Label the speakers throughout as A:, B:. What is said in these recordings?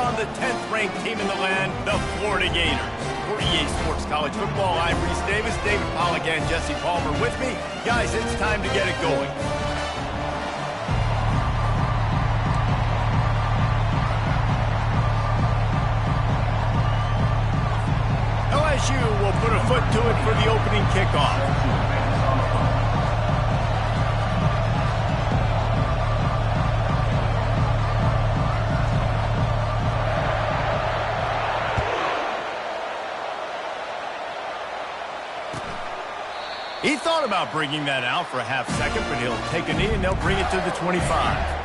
A: on the 10th-ranked team in the land, the Florida Gators. For EA Sports College Football, I'm Reese Davis, David Pollack, and Jesse Palmer with me. Guys, it's time to get it going. LSU will put a foot to it for the opening kickoff. He thought about bringing that out for a half second, but he'll take a knee and they'll bring it to the 25.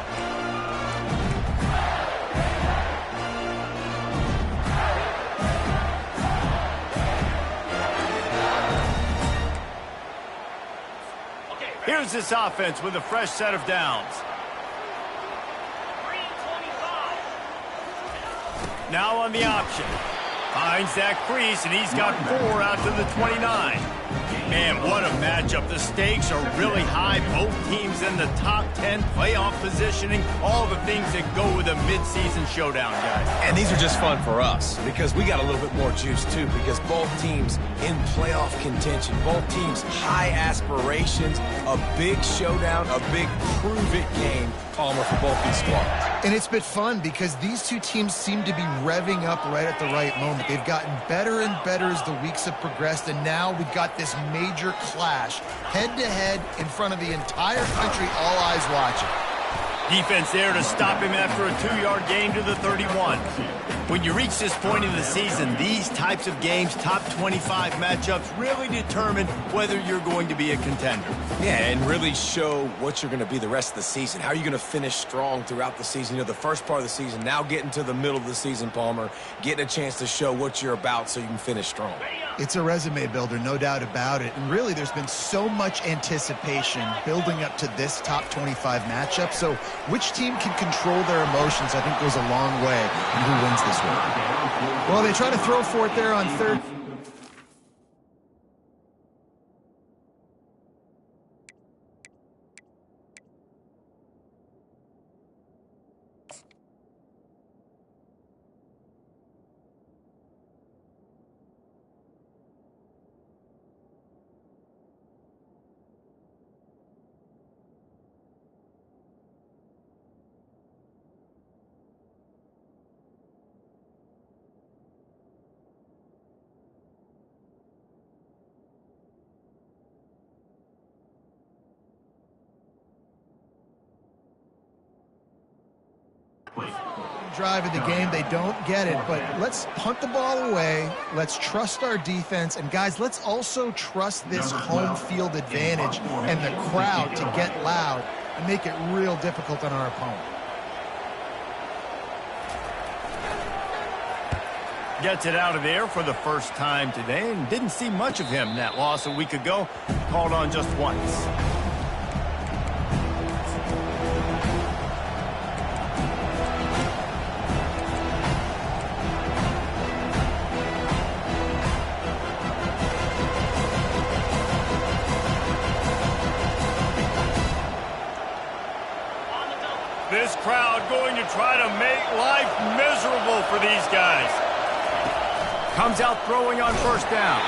A: Here's this offense with a fresh set of downs. Now on the option. Finds that crease, and he's got 4 out to the 29. Man, what a matchup. The stakes are really high. Both teams in the top 10, playoff positioning, all the things that go with a midseason showdown, guys.
B: And these are just fun for us because we got a little bit more juice, too, because both teams in playoff contention, both teams high aspirations, a big showdown, a big prove-it game, Palmer, for both these squads.
C: And it's been fun because these two teams seem to be revving up right at the right moment. They've gotten better and better as the weeks have progressed, and now we've got this major clash, head-to-head in front of the entire country, all eyes watching.
A: Defense there to stop him after a 2-yard gain to the 31. When you reach this point in the season, these types of games, top 25 matchups, really determine whether you're going to be a contender.
B: Yeah, and really show what you're going to be the rest of the season. How are you going to finish strong throughout the season? You know, the first part of the season, now getting to the middle of the season, Palmer, getting a chance to show what you're about so you can finish strong.
C: It's a resume builder, no doubt about it. And really, there's been so much anticipation building up to this top 25 matchup. So which team can control their emotions, I think, goes a long way in who wins this one. Well, they try to throw for it there on third. Drive of the game, they don't get it, but let's punt the ball away. Let's trust our defense, and guys, let's also trust this home field advantage and the crowd to get loud and make it real difficult on our opponent.
A: Gets it out of there for the first time today, and didn't see much of him. That loss a week ago, called on just once. This crowd going to try to make life miserable for these guys. Comes out throwing on first down.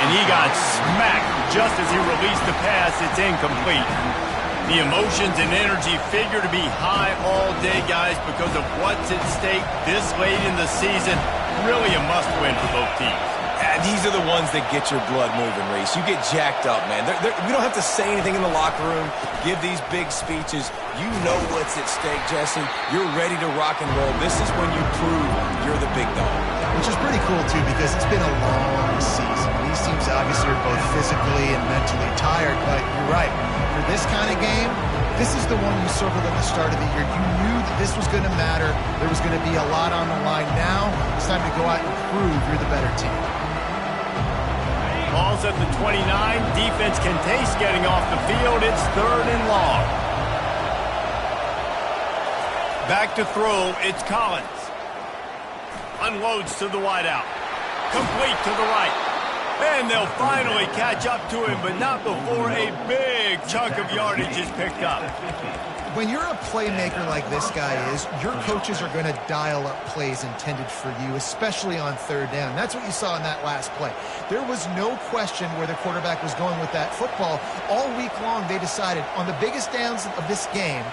A: And he got smacked just as he released the pass. It's incomplete. The emotions and energy figure to be high all day, guys, because of what's at stake this late in the season. Really a must-win for both teams.
B: These are the ones that get your blood moving, Reese. You get jacked up, man. We don't have to say anything in the locker room, give these big speeches. You know what's at stake, Jesse. You're ready to rock and roll. This is when you prove you're the big dog.
C: Which is pretty cool, too, because it's been a long season. These teams obviously are both physically and mentally tired, but you're right. For this kind of game, this is the one you circled at the start of the year. You knew that this was going to matter. There was going to be a lot on the line. Now it's time to go out and prove you're the better team.
A: Ball's at the 29. Defense can taste getting off the field. It's 3rd and long. Back to throw. It's Collins. Unloads to the wideout. Complete to the right. And they'll finally catch up to him, but not before a big chunk of yardage is picked up.
C: When you're a playmaker like this guy is, your coaches are going to dial up plays intended for you, especially on third down. That's what you saw in that last play. There was no question where the quarterback was going with that football. All week long, they decided on the biggest downs of this game,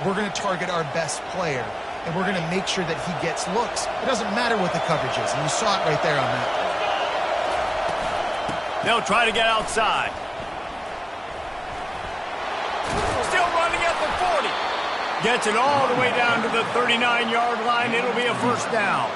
C: we're going to target our best player, and we're going to make sure that he gets looks. It doesn't matter what the coverage is, and you saw it right there on that play.
A: They'll try to get outside. Still running at the 40. Gets it all the way down to the 39-yard line. It'll be a first down.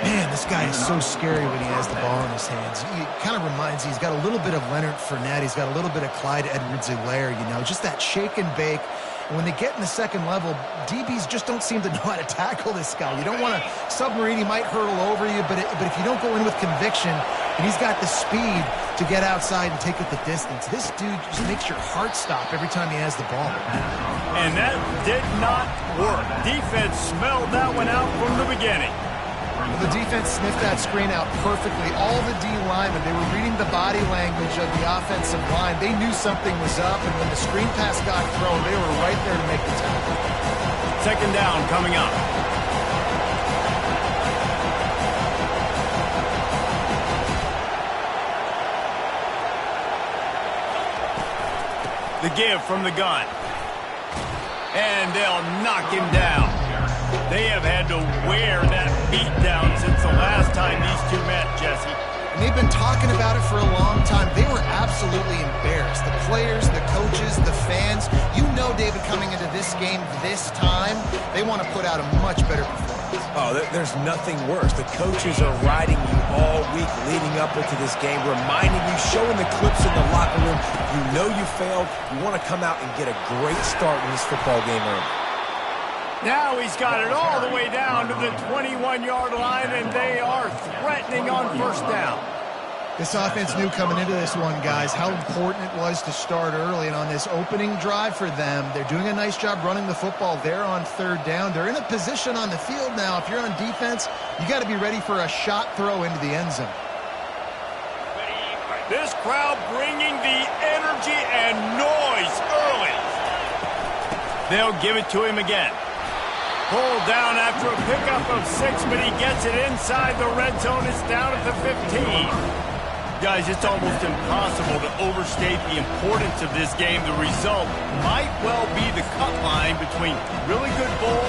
C: Man, this guy is so scary when he has the ball in his hands. He kind of reminds me, he's got a little bit of Leonard Fournette. He's got a little bit of Clyde Edwards-Helaire, you know, just that shake and bake. And when they get in the second level, DBs just don't seem to know how to tackle this guy. You don't want to submarine. He might hurtle over you, but if you don't go in with conviction, and he's got the speed to get outside and take it the distance, this dude just makes your heart stop every time he has the ball.
A: And that did not work. Defense smelled that one out from the beginning.
C: The defense sniffed that screen out perfectly. All the D linemen, they were reading the body language of the offensive line. They knew something was up, and when the screen pass got thrown, they were right there to make the tackle.
A: Second down coming up. The give from the gun. And they'll knock him down. They have had to wear that beat down since the last time these two met, Jesse.
C: And they've been talking about it for a long time. They were absolutely embarrassed. The players, the coaches, the fans. You know, David, coming into this game this time, they want to put out a much better performance.
B: Oh, there's nothing worse. The coaches are riding you all week leading up into this game, reminding you, showing the clips in the locker room. You know you failed. You want to come out and get a great start in this football game early.
A: Now he's got it all the way down to the 21-yard line, and they are threatening on first down.
C: This offense knew coming into this one, guys, how important it was to start early. And on this opening drive for them, they're doing a nice job running the football. They're on third down. They're in a position on the field now. If you're on defense, you got to be ready for a shot throw into the end zone.
A: This crowd bringing the energy and noise early. They'll give it to him again. Pulled down after a pickup of 6, but he gets it inside the red zone. It's down at the 15. Guys, it's almost impossible to overstate the importance of this game. The result might well be the cut line between really good bowl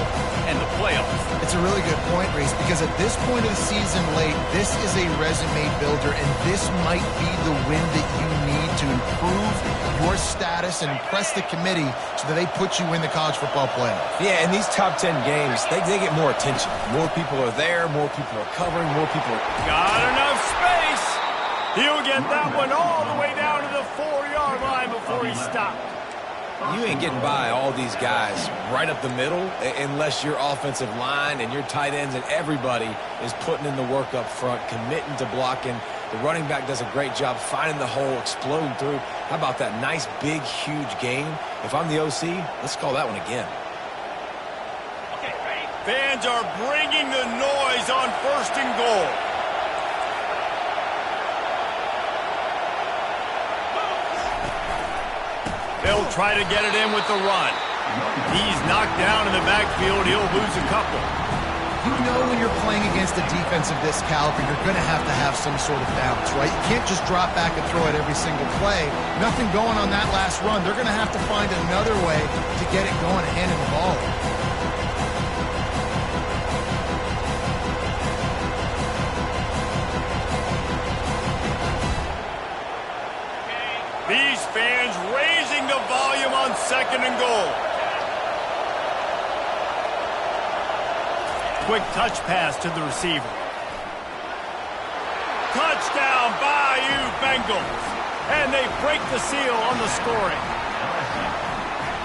A: and the playoffs.
C: It's a really good point, Reese, because at this point of the season late, this is a resume builder, and this might be the win that you need to improve your status and impress the committee so that they put you in the college football playoff.
B: Yeah, in these top 10 games, they get more attention. More people are there, more people are covering, more people are...
A: Got enough space. He'll get that one all the way down to the 4-yard line before he stopped.
B: You ain't getting by all these guys right up the middle unless your offensive line and your tight ends and everybody is putting in the work up front, committing to blocking. The running back does a great job finding the hole, exploding through. How about that nice, big, huge game? If I'm the OC, let's call that one again.
A: Okay, ready? Fans are bringing the noise on first and goal. They'll try to get it in with the run. He's knocked down in the backfield. He'll lose a couple.
C: You know when you're playing against a defense of this caliber, you're going to have some sort of balance, right? You can't just drop back and throw it every single play. Nothing going on that last run. They're going to have to find another way to get it going and handing the ball.
A: These fans raising the volume on second and goal. Quick touch pass to the receiver. Touchdown, Bayou Bengals. And they break the seal on the scoring.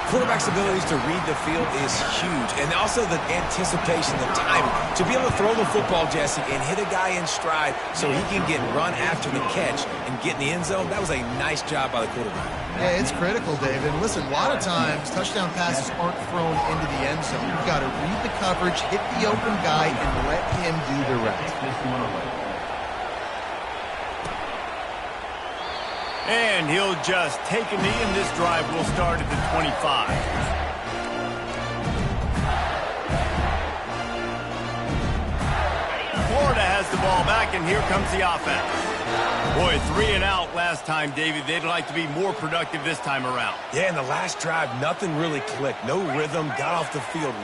B: Quarterback's abilities to read the field is huge, and also the anticipation, the timing. To be able to throw the football, Jesse, and hit a guy in stride so he can get run after the catch and get in the end zone, that was a nice job by the quarterback.
C: Yeah, it's critical, David. Listen, a lot of times touchdown passes aren't thrown into the end zone. You've got to read the coverage, hit the open guy, and let him do the rest.
A: And he'll just take a knee, and this drive will start at the 25. Florida has the ball back, and here comes the offense. Boy, 3 and out last time, David. They'd like to be more productive this time around.
B: Yeah, in the last drive, nothing really clicked. No rhythm, got off the field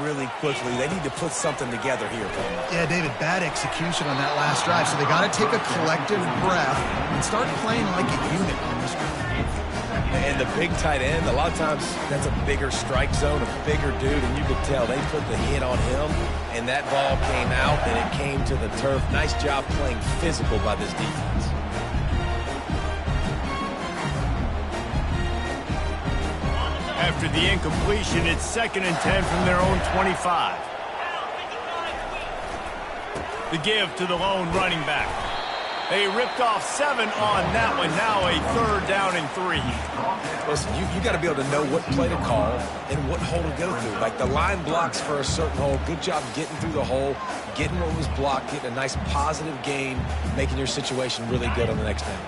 B: really quickly. They need to put something together here, Coleman.
C: Yeah, David, bad execution on that last drive, so they got to take a collective breath and start playing like a unit on this one.
B: And the big tight end, a lot of times that's a bigger strike zone, a bigger dude, and you could tell they put the hit on him, and that ball came out, and it came to the turf. Nice job playing physical by this defense.
A: After the incompletion, it's 2nd and 10 from their own 25. The give to the lone running back. They ripped off 7 on that one. Now a 3rd down and 3.
B: Listen, you got to be able to know what play to call and what hole to go through. Like the line blocks for a certain hole. Good job getting through the hole, getting what was blocked, getting a nice positive gain, making your situation really good on the next down.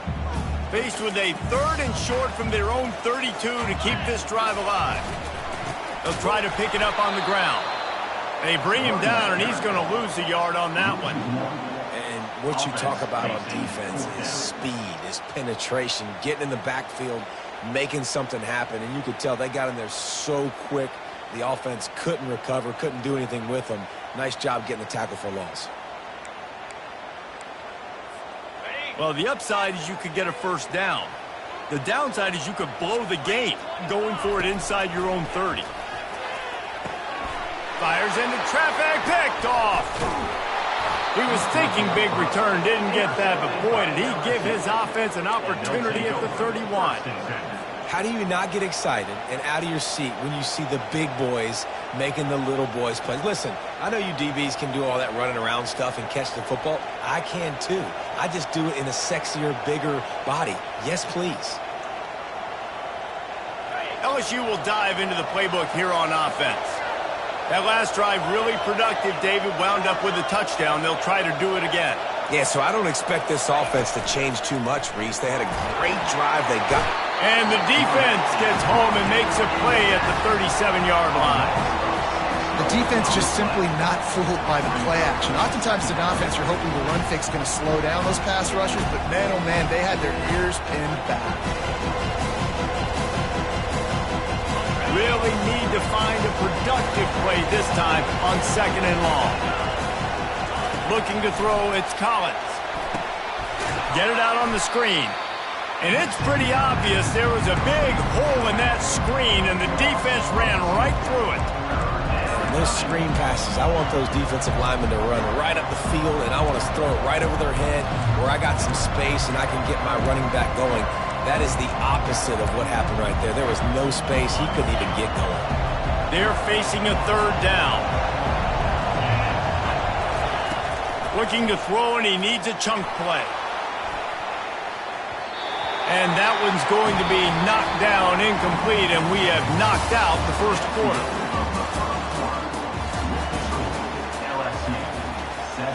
A: Faced with a 3rd and short from their own 32 to keep this drive alive. They'll try to pick it up on the ground. They bring him down, and he's going to lose a yard on that one.
B: What you talk about on defense is speed, is penetration, getting in the backfield, making something happen. And you could tell they got in there so quick, the offense couldn't recover, couldn't do anything with them. Nice job getting the tackle for loss.
A: Well, the upside is you could get a 1st down. The downside is you could blow the game going for it inside your own 30. Fires into traffic, picked off. He was thinking big return, didn't get that, but boy, did he give his offense an opportunity at the 31.
B: How do you not get excited and out of your seat when you see the big boys making the little boys play? Listen, I know you DBs can do all that running around stuff and catch the football. I can too. I just do it in a sexier, bigger body. Yes, please.
A: LSU will dive into the playbook here on offense. That last drive really productive. David wound up with a touchdown. They'll try to do it again.
B: Yeah, so I don't expect this offense to change too much, Reese. They had a great drive. They got.
A: And the defense gets home and makes a play at the 37-yard line.
C: The defense just simply not fooled by the play action. Oftentimes, an offense, you're hoping the run fix is going to slow down those pass rushers, but man, oh man, they had their ears pinned back.
A: Really need to find a productive play this time on 2nd and long. Looking to throw, it's Collins. Get it out on the screen. And it's pretty obvious there was a big hole in that screen, and the defense ran right through it.
B: Those screen passes, I want those defensive linemen to run right up the field, and I want to throw it right over their head where I got some space and I can get my running back going. That is the opposite of what happened right there. There was no space. He couldn't even get going.
A: They're facing a 3rd down. Looking to throw, and he needs a chunk play. And that one's going to be knocked down, incomplete, and we have knocked out the 1st quarter.
D: LSU 7-1-0.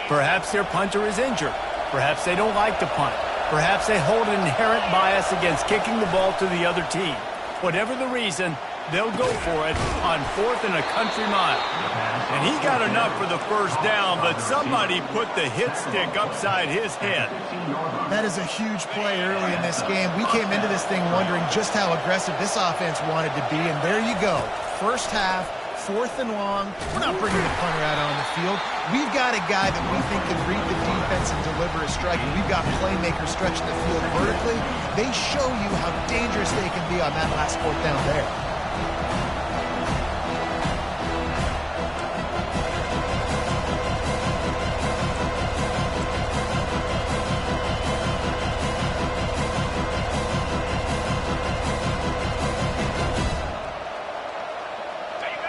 A: Perhaps their punter is injured. Perhaps they don't like to punt. Perhaps they hold an inherent bias against kicking the ball to the other team. Whatever the reason, they'll go for it on 4th and a country mile. And he got enough for the 1st down, but somebody put the hit stick upside his head.
C: That is a huge play early in this game. We came into this thing wondering just how aggressive this offense wanted to be, and there you go. 1st half, 4th and long. We're not bringing the punter out on the field. We've got a guy that we think can read the defense and deliver a strike, and we've got playmakers stretching the field vertically. They show you how dangerous they can be on that last 4th down there.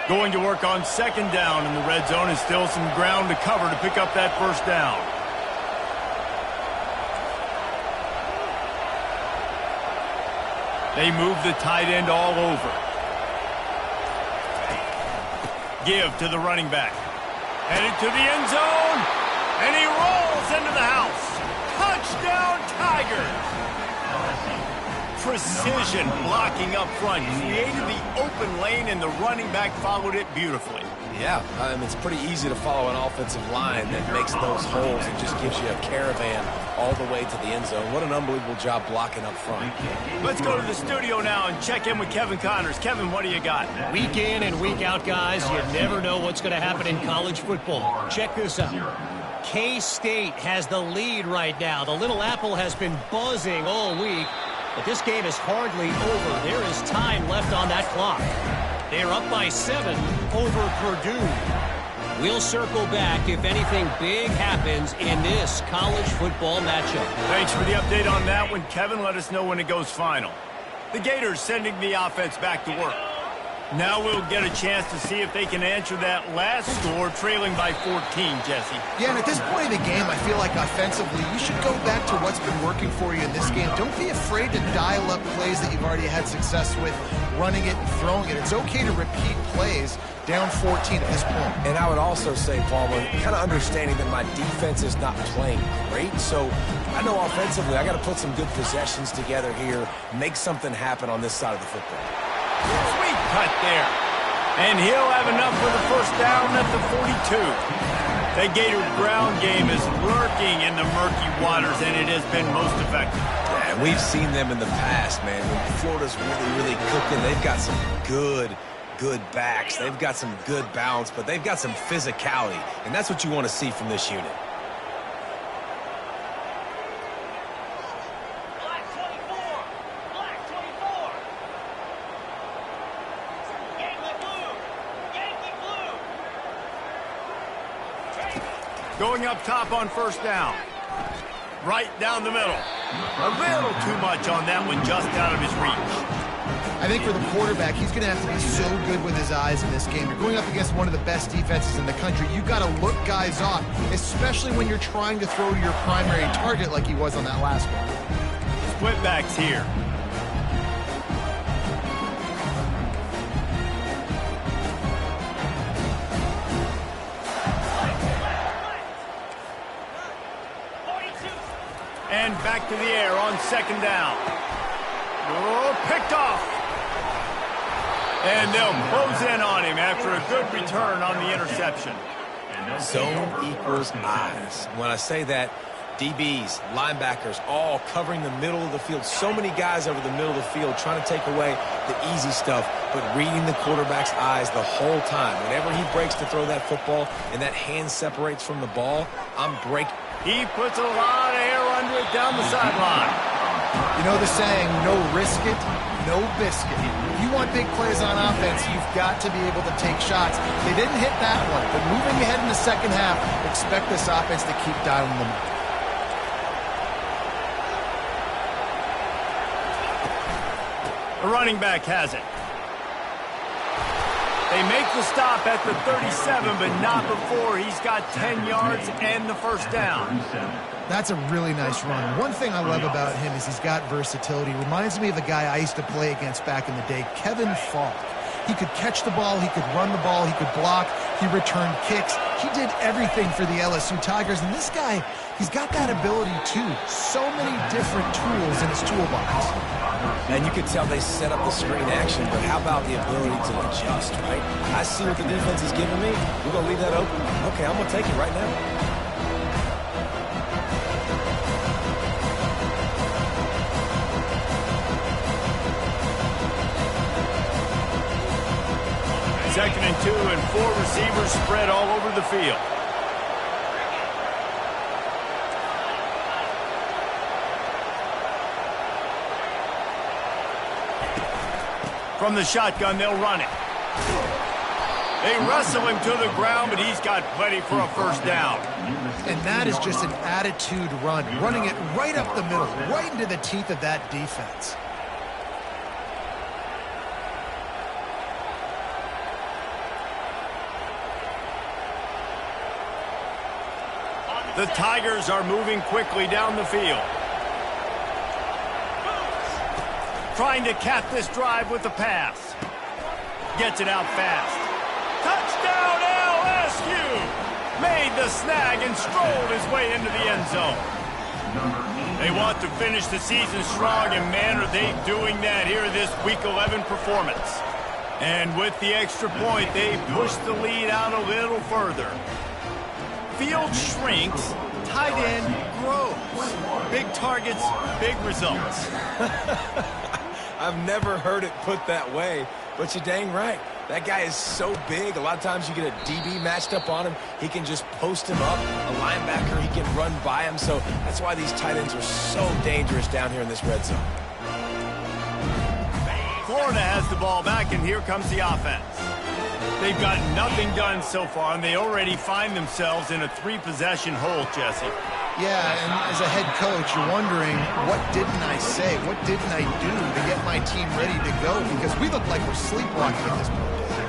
A: Going to work on 2nd down in the red zone, and still some ground to cover to pick up that 1st down. They move the tight end all over. Give to the running back. Headed to the end zone. And he rolls into the house. Touchdown, Tigers. Precision blocking up front. Created the open lane, and the running back followed it beautifully.
B: Yeah, it's pretty easy to follow an offensive line that makes those holes and just gives you a caravan all the way to the end zone. What an unbelievable job blocking up front.
A: Let's go to the studio now and check in with Kevin Connors. Kevin, what do you got?
E: Week in and week out, guys, you never know what's going to happen in college football. Check this out. K-State has the lead right now. The Little Apple has been buzzing all week, but this game is hardly over. There is time left on that clock. They're up by 7 over Purdue. We'll circle back if anything big happens in this college football matchup.
A: Thanks for the update on that one, Kevin. Let us know when it goes final. The Gators sending the offense back to work. Now we'll get a chance to see if they can answer that last score, trailing by 14, Jesse.
C: Yeah, and at this point of the game, I feel like offensively, you should go back to what's been working for you in this game. Don't be afraid to dial up plays that you've already had success with, running it and throwing it. It's okay to repeat plays down 14 at this point.
B: And I would also say, Palmer, kind of understanding that my defense is not playing great, so I know offensively I got to put some good possessions together here, make something happen on this side of the football.
A: Sweet cut there. And he'll have enough for the first down at the 42. The Gator ground game is lurking in the murky waters, and it has been most effective.
B: Yeah, we've seen them in the past, man. When Florida's really cooking, they've got some good backs. They've got some good balance, but they've got some physicality, and that's what you want to see from this unit.
A: Going up top on first down. Right down the middle. A little too much on that one, just out of his reach.
C: I think for the quarterback, he's going to have to be so good with his eyes in this game. You're going up against one of the best defenses in the country. You've got to look guys off, especially when you're trying to throw to your primary target like he was on that last one.
A: Split backs here. And back to the air on second down. Oh, picked off. And they'll close in on him after a good return on the interception.
B: Zone equals eyes. When I say that, DBs, linebackers, all covering the middle of the field. So many guys over the middle of the field trying to take away the easy stuff, but reading the quarterback's eyes the whole time. Whenever he breaks to throw that football and that hand separates from the ball, I'm breaking.
A: He puts a lot of air under it down the sideline.
C: You know the saying, no risk it, no biscuit. If you want big plays on offense, you've got to be able to take shots. They didn't hit that one, but moving ahead in the second half, expect this offense to keep dialing them up.
A: The running back has it. They make the stop at the 37, but not before he's got 10 yards and the first down.
C: That's a really nice run. One thing I love about him is he's got versatility. Reminds me of a guy I used to play against back in the day, Kevin Falk. He could catch the ball, he could run the ball, he could block, he returned kicks. He did everything for the LSU Tigers, and this guy, he's got that ability too. So many different tools in his toolbox.
B: And you can tell they set up the screen action, but how about the ability to adjust, right? I see what the defense is giving me. We're going to leave that open. Okay, I'm going to take it right now.
A: Second and 2, and 4 receivers spread all over the field. From the shotgun, they'll run it. They wrestle him to the ground, but he's got plenty for a first down.
C: And that is just an attitude run, running it right up the middle, right into the teeth of that defense.
A: The Tigers are moving quickly down the field. Trying to cap this drive with the pass. Gets it out fast. Touchdown LSU! Made the snag and strolled his way into the end zone. They want to finish the season strong, and man, are they doing that here this Week 11 performance. And with the extra point, they push the lead out a little further. Field shrinks, tight end grows. Big targets, big results.
B: I've never heard it put that way, but you're dang right. That guy is so big. A lot of times you get a DB matched up on him. He can just post him up. A linebacker, he can run by him. So that's why these tight ends are so dangerous down here in this red zone.
A: Florida has the ball back, and here comes the offense. They've got nothing done so far, and they already find themselves in a 3-possession hole, Jesse.
C: Yeah, and as a head coach, you're wondering, what didn't I say? What didn't I do to get my team ready to go? Because we look like we're sleepwalking at this point.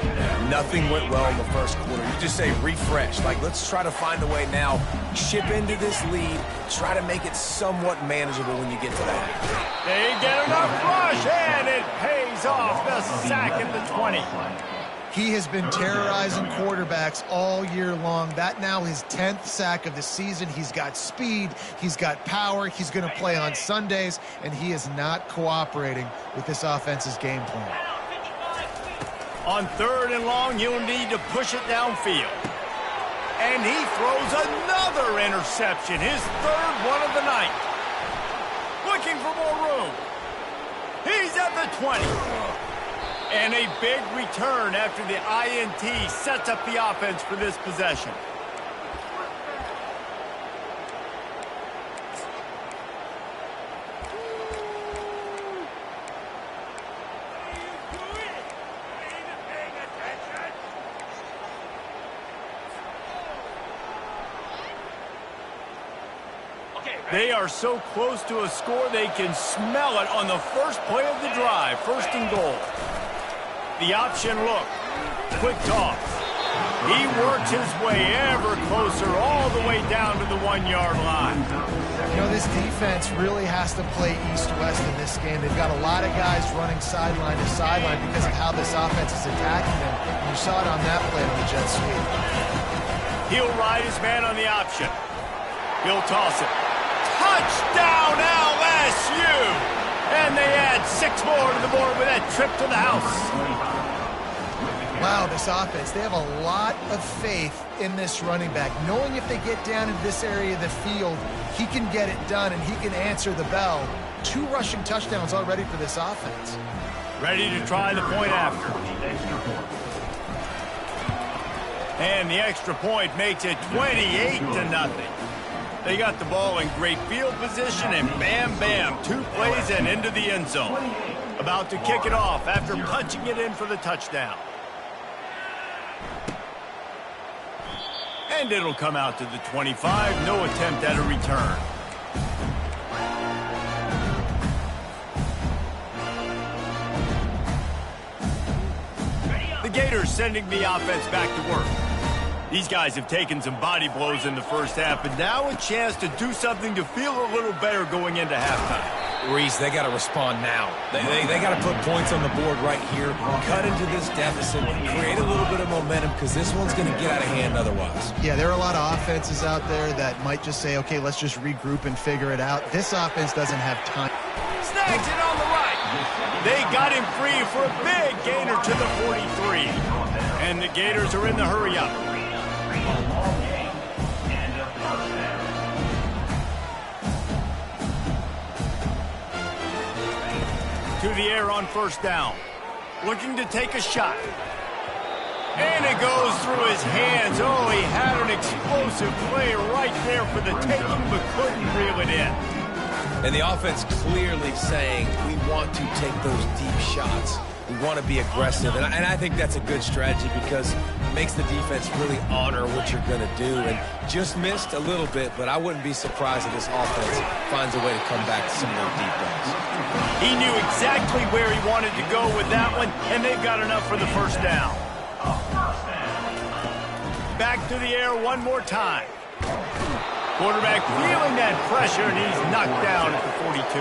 B: Yeah, nothing went well in the first quarter. You just say refresh. Like, let's try to find a way now. Ship into this lead. Try to make it somewhat manageable when you get to that.
A: They get enough rush, and it pays off. The sack at the 20.
C: He has been terrorizing quarterbacks all year long. That now his 10th sack of the season. He's got speed. He's got power. He's going to play on Sundays, and he is not cooperating with this offense's game plan.
A: On 3rd and long, you'll need to push it downfield. And he throws another interception, his 3rd one of the night. Looking for more room. He's at the 20. And a big return after the INT sets up the offense for this possession. They are so close to a score they can smell it on the first play of the drive. 1st and goal. The option look. Quick toss. He works his way ever closer all the way down to the 1-yard line.
C: You know, this defense really has to play east-west in this game. They've got a lot of guys running sideline to sideline because of how this offense is attacking them. And you saw it on that play on the jet sweep.
A: He'll ride his man on the option. He'll toss it. Touchdown LSU! And they add 6 more to the board with that trip to the house.
C: Wow, this offense, they have a lot of faith in this running back. Knowing if they get down into this area of the field, he can get it done and he can answer the bell. 2 rushing touchdowns already for this offense.
A: Ready to try the point after. And the extra point makes it 28-0. They got the ball in great field position, and bam, bam, 2 plays and into the end zone. About to kick it off after punching it in for the touchdown. And it'll come out to the 25. No attempt at a return. The Gators sending the offense back to work. These guys have taken some body blows in the first half, but now a chance to do something to feel a little better going into halftime.
B: Reese, they got to respond now. They got to put points on the board right here, cut into this deficit, create a little bit of momentum, because this one's going to get out of hand otherwise.
C: Yeah, there are a lot of offenses out there that might just say, okay, let's just regroup and figure it out. This offense doesn't have time.
A: Snags it on the right. They got him free for a big gainer to the 43. And the Gators are in the hurry-up. To the air on 1st down. Looking to take a shot. And it goes through his hands. Oh, he had an explosive play right there for the taking, but couldn't reel it in.
B: And the offense clearly saying, we want to take those deep shots. We want to be aggressive. And I think that's a good strategy because it makes the defense really honor what you're going to do. And just missed a little bit, but I wouldn't be surprised if this offense finds a way to come back to some of those deep balls.
A: He knew exactly where he wanted to go with that one, and they've got enough for the 1st down. Back to the air one more time. Quarterback feeling that pressure, and he's knocked down at the 42.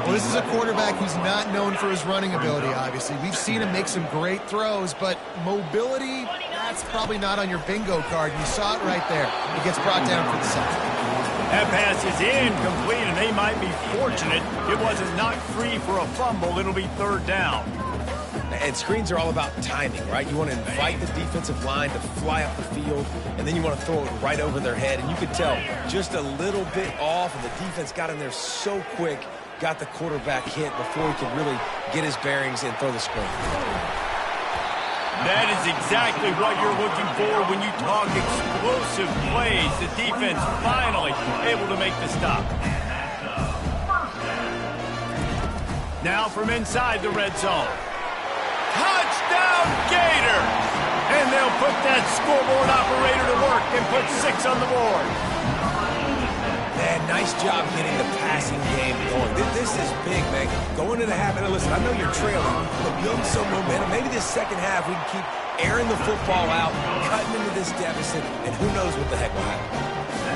C: Well, this is a quarterback who's not known for his running ability, obviously. We've seen him make some great throws, but mobility, that's probably not on your bingo card. You saw it right there. He gets brought down for the sack.
A: That pass is incomplete, and they might be fortunate it wasn't knocked free for a fumble. It'll be third down.
B: And screens are all about timing, right? You want to invite the defensive line to fly up the field, and then you want to throw it right over their head. And you could tell just a little bit off, and the defense got in there so quick, got the quarterback hit before he could really get his bearings and throw the screen.
A: That is exactly what you're looking for when you talk explosive plays. The defense finally able to make the stop. Now from inside the red zone. Touchdown, Gators! And they'll put that scoreboard operator to work and put 6 on the board.
B: Man, nice job getting the passing game going. This is big, man. Going to the half, and listen, I know you're trailing, but building some momentum. Maybe this second half we can keep airing the football out, cutting into this deficit, and who knows what the heck will happen.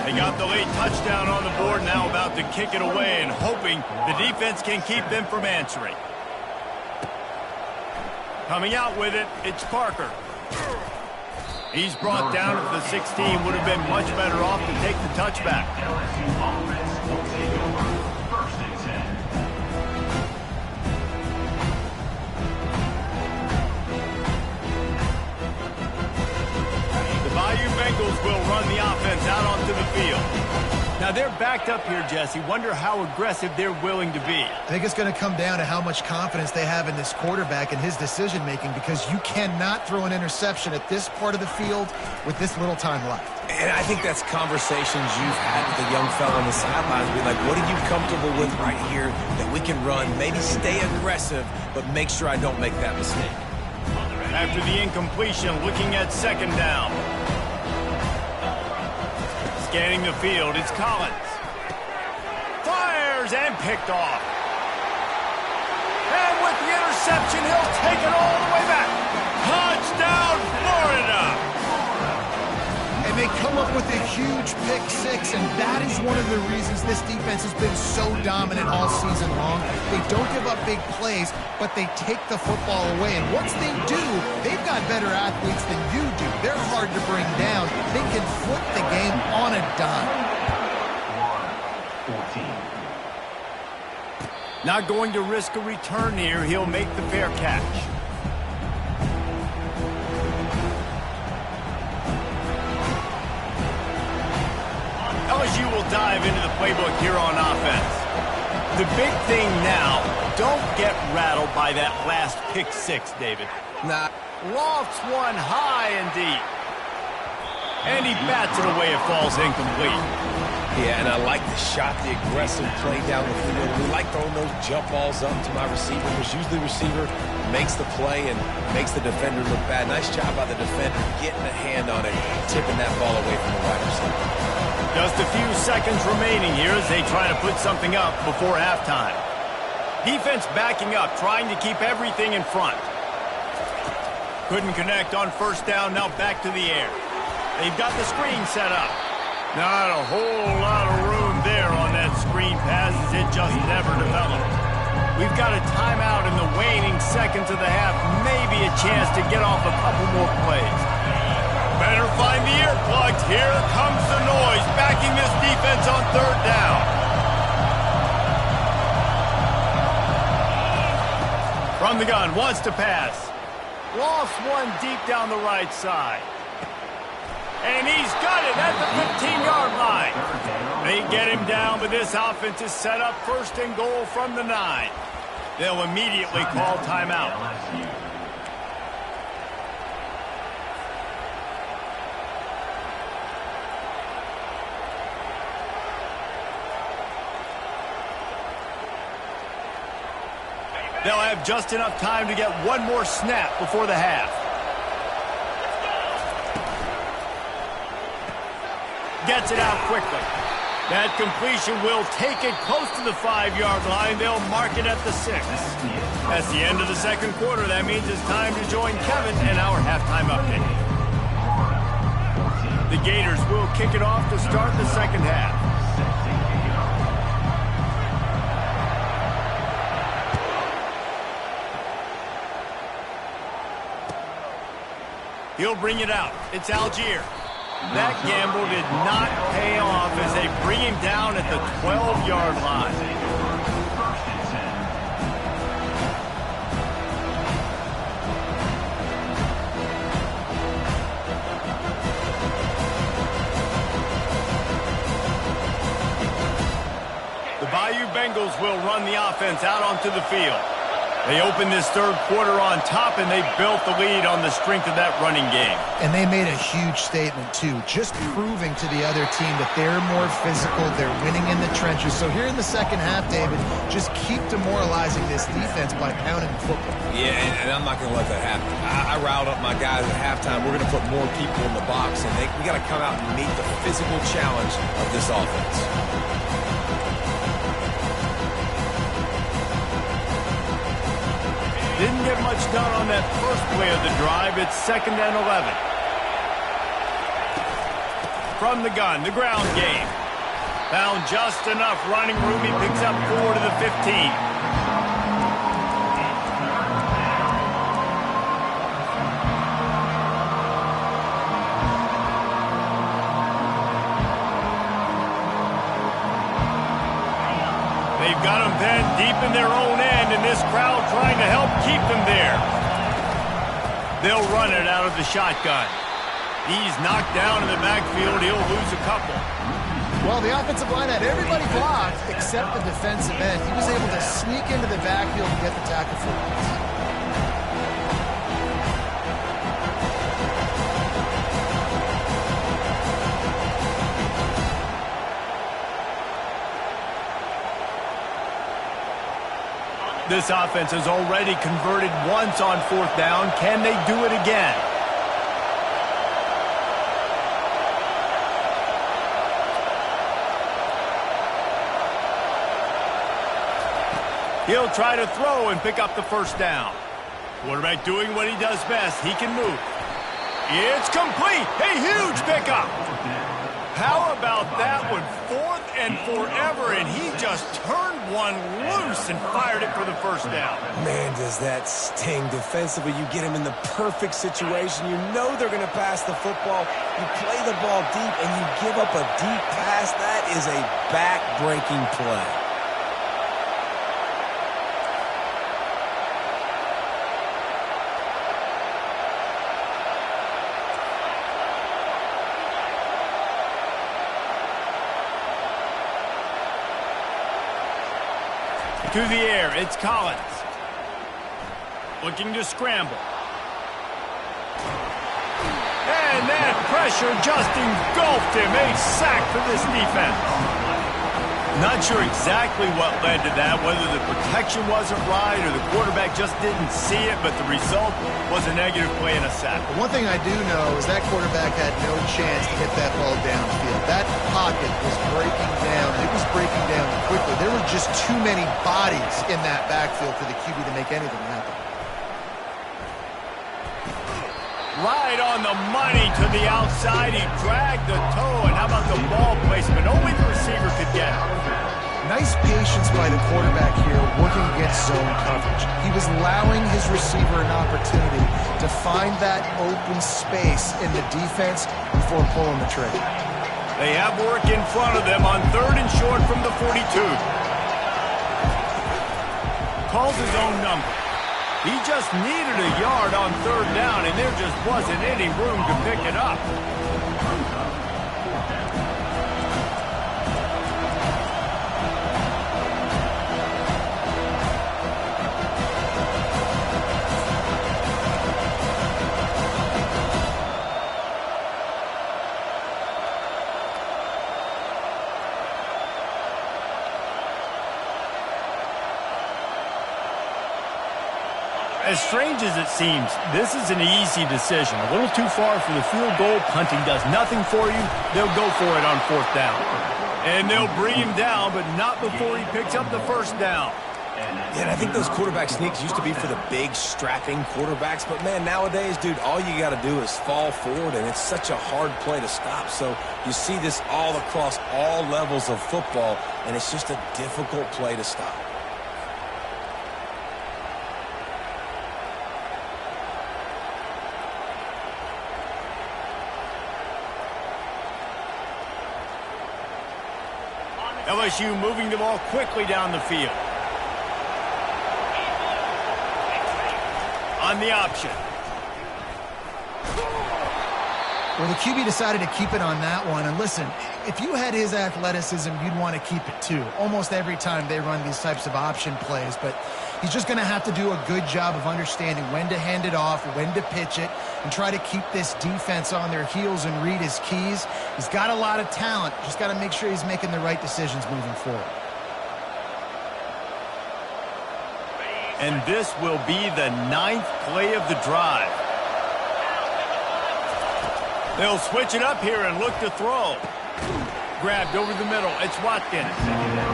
A: They got the late touchdown on the board, now about to kick it away and hoping the defense can keep them from answering. Coming out with it, it's Parker. He's brought down at the 16. Would have been much better off to take the touchback.
D: LSU offense will take over 1st and 10.
A: The Bayou Bengals will run the offense out onto the field. Now they're backed up here, Jesse. Wonder how aggressive they're willing to be.
C: I think it's going to come down to how much confidence they have in this quarterback and his decision-making, because you cannot throw an interception at this part of the field with this little time left.
B: And I think that's conversations you've had with the young fella on the sidelines. Be like, what are you comfortable with right here that we can run? Maybe stay aggressive, but make sure I don't make that mistake.
A: After the incompletion, looking at second down. Scanning the field, it's Collins. Fires and picked off. And with the interception, he'll take it all the way back. Touchdown, Florida!
C: And they come up with a huge pick six, and that is one of the reasons this defense has been so dominant all season long. They don't give up big plays, but they take the football away. And once they do, they've got better athletes than you do. They're hard to bring down. They can flip the game on a dime.
D: 14.
A: Not going to risk a return here. He'll make the fair catch. LSU will dive into the playbook here on offense. The big thing now, don't get rattled by that last pick six, David.
B: Nah.
A: Lofts one high and deep. And he bats it away. It falls incomplete.
B: Yeah, and I like the shot, the aggressive play down the field. We like throwing those jump balls up to my receiver, because usually the receiver makes the play and makes the defender look bad. Nice job by the defender getting a hand on it, tipping that ball away from the wide receiver.
A: Just a few seconds remaining here as they try to put something up before halftime. Defense backing up, trying to keep everything in front. Couldn't connect on first down, now back to the air. They've got the screen set up. Not a whole lot of room there on that screen pass, as it just never developed. We've got a timeout in the waning seconds of the half, maybe a chance to get off a couple more plays. Better find the earplugs. Here comes the noise, backing this defense on third down. From the gun, wants to pass. Lost one deep down the right side. And he's got it at the 15-yard line. They get him down, but this offense is set up first and goal from the 9. They'll immediately call timeout. They'll have just enough time to get one more snap before the half. Gets it out quickly. That completion will take it close to the 5-yard line. They'll mark it at the 6. That's the end of the second quarter. That means it's time to join Kevin and our halftime update. The Gators will kick it off to start the second half. He'll bring it out. It's Algier. That gamble did not pay off as they bring him down at the 12-yard line. Bengals will run the offense out onto the field. They opened this third quarter on top, and they built the lead on the strength of that running game.
C: And they made a huge statement, too, just proving to the other team that they're more physical, they're winning in the trenches. So here in the second half, David, just keep demoralizing this defense by pounding the football.
B: Yeah, and I'm not going to let that happen. I riled up my guys at halftime. We're going to put more people in the box, and we got to come out and meet the physical challenge of this offense.
A: Didn't get much done on that first play of the drive. It's 2nd and 11. From the gun, the ground game. Found just enough running room. He picks up 4 to the 15. They've got them then deep in their own end, and this crowd trying to help keep them there. They'll run it out of the shotgun. He's knocked down in the backfield. He'll lose a couple.
C: Well, the offensive line had everybody blocked except the defensive end. He was able to sneak into the backfield and get the tackle for once.
A: This offense has already converted once on 4th down. Can they do it again? He'll try to throw and pick up the first down. Quarterback doing what he does best. He can move. It's complete. A huge pickup. How about that one? 4th and forever, and he just turned one loose and fired it for the first down.
B: Man, does that sting defensively. You get him in the perfect situation. You know they're going to pass the football. You play the ball deep, and you give up a deep pass. That is a back-breaking play.
A: To the air, it's Collins. Looking to scramble. And that pressure just engulfed him. A sack for this defense. Not sure exactly what led to that, whether the protection wasn't right or the quarterback just didn't see it, but the result was a negative play and a sack.
C: One thing I do know is that quarterback had no chance to hit that ball downfield. That pocket was breaking down. It was breaking down quickly. There were just too many bodies in that backfield for the QB to make anything happen.
A: Right on the money to the outside. He dragged the toe, and how about the ball placement? Only the receiver could get it.
C: Nice patience by the quarterback here working against zone coverage. He was allowing his receiver an opportunity to find that open space in the defense before pulling the trigger.
A: They have work in front of them on 3rd and short from the 42. Calls his own number. He just needed a yard on 3rd down, and there just wasn't any room to pick it up. As strange as it seems, this is an easy decision. A little too far for the field goal. Punting does nothing for you. They'll go for it on 4th down. And they'll bring him down, but not before he picks up the first down.
B: Yeah, and I think those quarterback sneaks used to be for the big, strapping quarterbacks. But, man, nowadays, dude, all you got to do is fall forward, and it's such a hard play to stop. So you see this all across all levels of football, and it's just a difficult play to stop.
A: LSU moving the ball quickly down the field. On the option.
C: Well, the QB decided to keep it on that one. And listen, if you had his athleticism, you'd want to keep it too. Almost every time they run these types of option plays. But he's just going to have to do a good job of understanding when to hand it off, when to pitch it, and try to keep this defense on their heels and read his keys. He's got a lot of talent. Just got to make sure he's making the right decisions moving forward.
A: And this will be the 9th play of the drive. They'll switch it up here and look to throw. Grabbed over the middle. It's Watkins.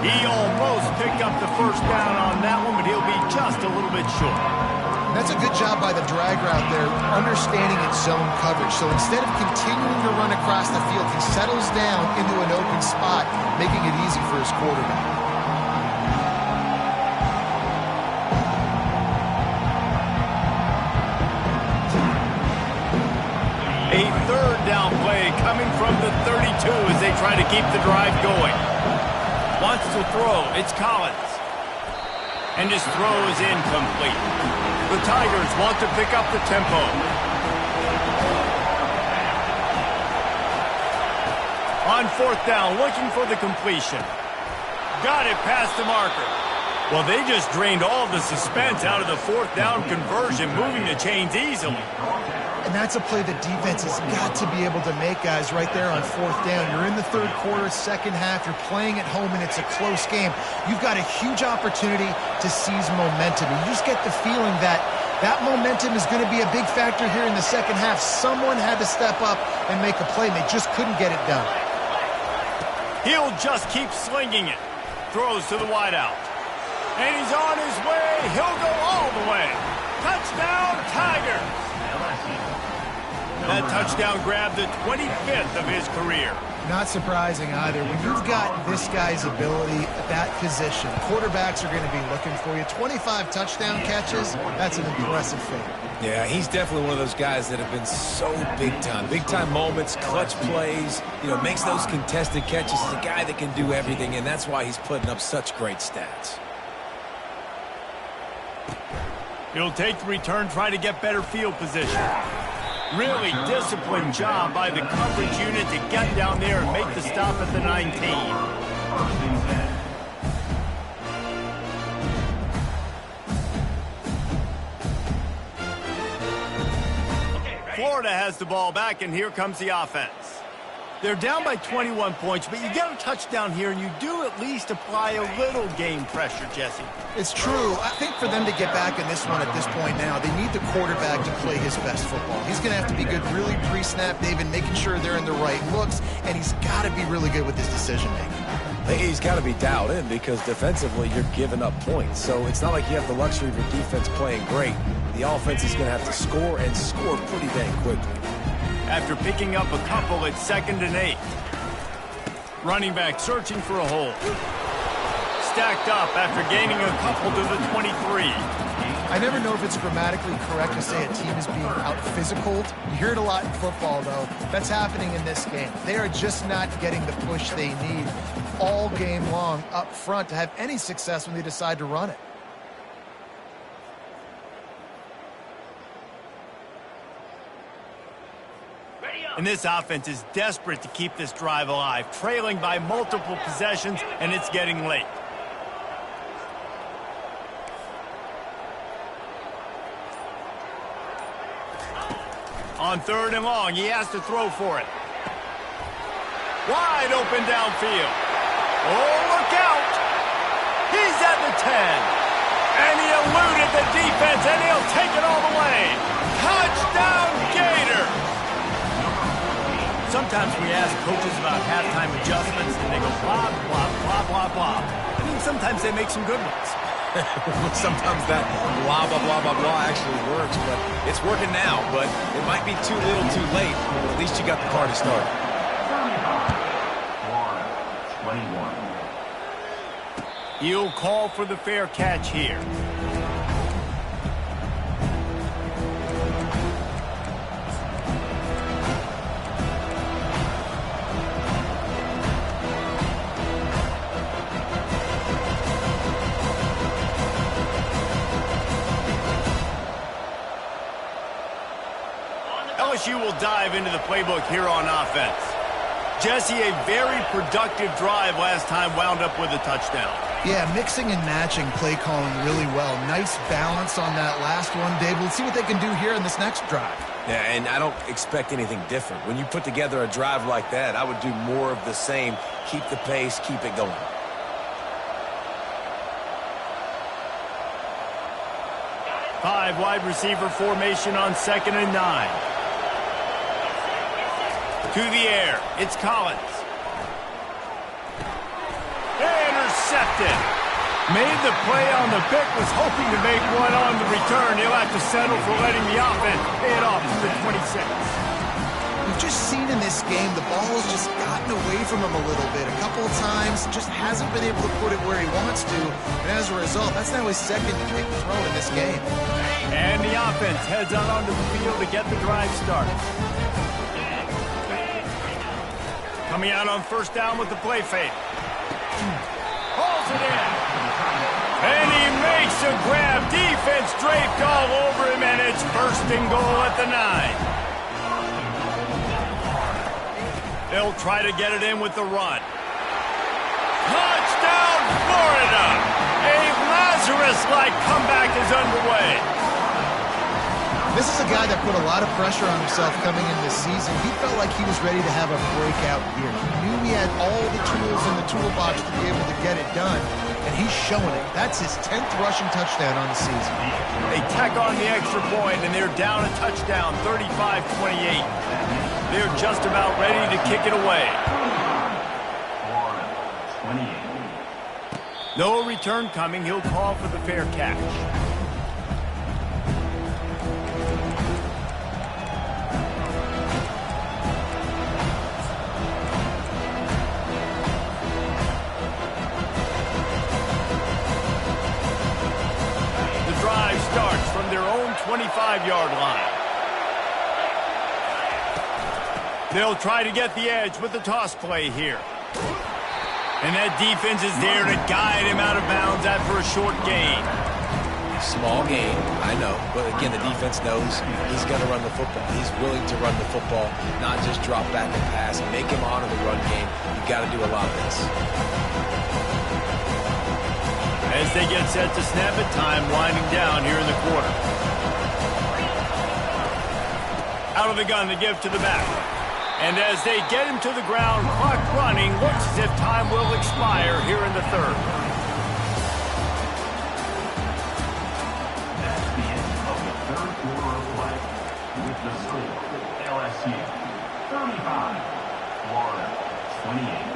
A: He almost picked up the first down on that one, but he'll be just a little bit short.
C: That's a good job by the drag route there, understanding its zone coverage. So instead of continuing to run across the field, he settles down into an open spot, making it easy for his quarterback.
A: A third down play coming from the 32 as they try to keep the drive going. Wants to throw. It's Collins. And his throw is incomplete. The Tigers want to pick up the tempo. On 4th down, looking for the completion. Got it past the marker. Well, they just drained all the suspense out of the 4th down conversion, moving the chains easily.
C: And that's a play the defense has got to be able to make, guys, right there on 4th down. You're in the 3rd quarter, 2nd half. You're playing at home, and it's a close game. You've got a huge opportunity to seize momentum. You just get the feeling that that momentum is going to be a big factor here in the 2nd half. Someone had to step up and make a play, and they just couldn't get it done.
A: He'll just keep slinging it. Throws to the wideout. And he's on his way. He'll go all the way. Touchdown, Tigers. That touchdown grabbed the 25th of his career.
C: Not surprising either. When you've got this guy's ability at that position, quarterbacks are going to be looking for you. 25 touchdown catches, that's an impressive feat.
B: Yeah, he's definitely one of those guys that have been so big time. Big time moments, clutch plays, makes those contested catches. He's a guy that can do everything, and that's why he's putting up such great stats.
A: He'll take the return, try to get better field position. Really disciplined job by the coverage unit to get down there and make the stop at the 19. Florida has the ball back, and here comes the offense. They're down by 21 points, but you get a touchdown here, and you do at least apply a little game pressure, Jesse.
C: It's true. I think for them to get back in this one at this point now, they need the quarterback to play his best football. He's going to have to be good really pre-snap, David, making sure they're in the right looks, and he's got to be really good with his decision-making.
B: He's got to be dialed in because defensively you're giving up points. So it's not like you have the luxury of your defense playing great. The offense is going to have to score and score pretty dang quickly.
A: After picking up a couple, it's 2nd and 8. Running back searching for a hole. Stacked up after gaining a couple to the 23.
C: I never know if it's grammatically correct to say a team is being out-physicaled. You hear it a lot in football, though. That's happening in this game. They are just not getting the push they need all game long up front to have any success when they decide to run it.
A: And this offense is desperate to keep this drive alive, trailing by multiple possessions, and it's getting late. On 3rd and long, he has to throw for it. Wide open downfield. Oh, look out! He's at the 10. And he eluded the defense, and he'll take it all the way. Touchdown, Gators! Sometimes we ask coaches about halftime adjustments, and they go blah, blah, blah, blah, blah. I mean, sometimes they make some good ones.
B: Sometimes that blah, blah, blah, blah, blah actually works, but it's working now. But it might be too little too late, but at least you got the party started.
D: 21.
A: He'll call for the fair catch here. LSU will dive into the playbook here on offense. Jesse, a very productive drive last time wound up with a touchdown.
C: Yeah, mixing and matching play calling really well. Nice balance on that last one, Dave. Let's see what they can do here in this next drive.
B: Yeah, and I don't expect anything different. When you put together a drive like that, I would do more of the same. Keep the pace, keep it going.
A: Five wide receiver formation on 2nd and 9. To the air, it's Collins. Intercepted. Made the play on the pick, was hoping to make one on the return. He'll have to settle for letting the offense pay it off to the 26.
C: We've just seen in this game the ball has just gotten away from him a little bit. A couple of times, just hasn't been able to put it where he wants to. And as a result, that's now his second pick throw in this game.
A: And the offense heads out onto the field to get the drive started. Coming out on 1st down with the play fake. Hauls it in. And he makes a grab. Defense draped all over him, and it's 1st and goal at the 9. They'll try to get it in with the run. Touchdown, Florida! A Lazarus-like comeback is underway.
C: This is a guy that put a lot of pressure on himself coming in this season. He felt like he was ready to have a breakout year. He knew he had all the tools in the toolbox to be able to get it done, and he's showing it. That's his 10th rushing touchdown on the season.
A: They tack on the extra point, and they're down a touchdown, 35-28. They're just about ready to kick it away.
D: 28.
A: No return coming. He'll call for the fair catch. Starts from their own 25-yard line. They'll try to get the edge with the toss play here. And that defense is there to guide him out of bounds after a short gain.
B: Small gain, I know. But again, the defense knows he's going to run the football. He's willing to run the football, not just drop back and pass. Make him honor the run game. You've got to do a lot of this.
A: As they get set to snap it, time winding down here in the quarter. Out of the gun to give to the back. And as they get him to the ground, clock running, looks as if time will expire here in the 3rd.
D: That's the end of the 3rd quarter of play. With the score, LSU 35, Florida 28.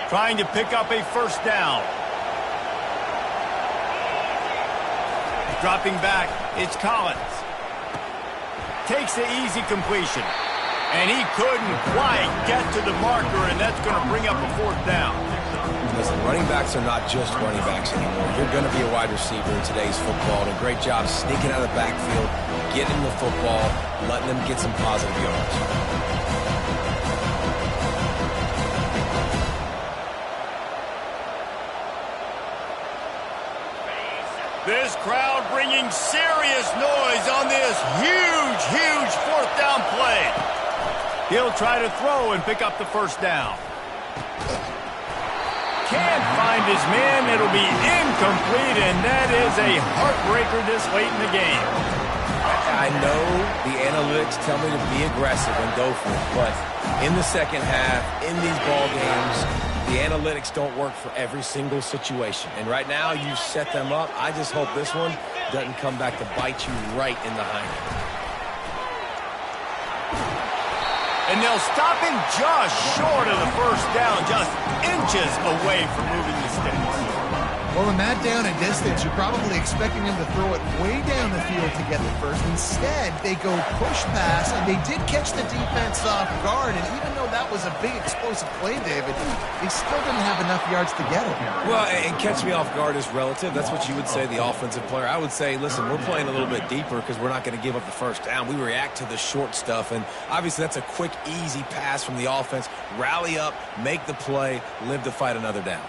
A: Trying to pick up a 1st down. Dropping back, it's Collins. Takes the easy completion. And he couldn't quite get to the marker, and that's going to bring up a 4th down.
B: Listen, running backs are not just running backs anymore. You're going to be a wide receiver in today's football. And a great job sneaking out of the backfield, getting the football, letting them get some positive yards.
A: This crowd bringing serious noise on this huge 4th down play. He'll try to throw and pick up the 1st down. Can't find his man. It'll be incomplete, and that is a heartbreaker this late in the game.
B: I know the analytics tell me to be aggressive and go for it, but in the 2nd half, in these ball games, the analytics don't work for every single situation. And right now, you set them up. I just hope this one doesn't come back to bite you right in the hind end.
A: And they'll stop him just short of the first down, just inches away from moving the sticks.
C: Well, in that down and distance, you're probably expecting him to throw it way down the field to get the first. Instead, they go push pass, and they did catch the defense off guard. And even though that was a big explosive play, David, they still didn't have enough yards to get it.
B: Well, and catch me off guard is relative. That's what you would say, the offensive player. I would say, listen, we're playing a little bit deeper because we're not going to give up the first down. We react to the short stuff, and obviously that's a quick, easy pass from the offense. Rally up, make the play, live to fight another down.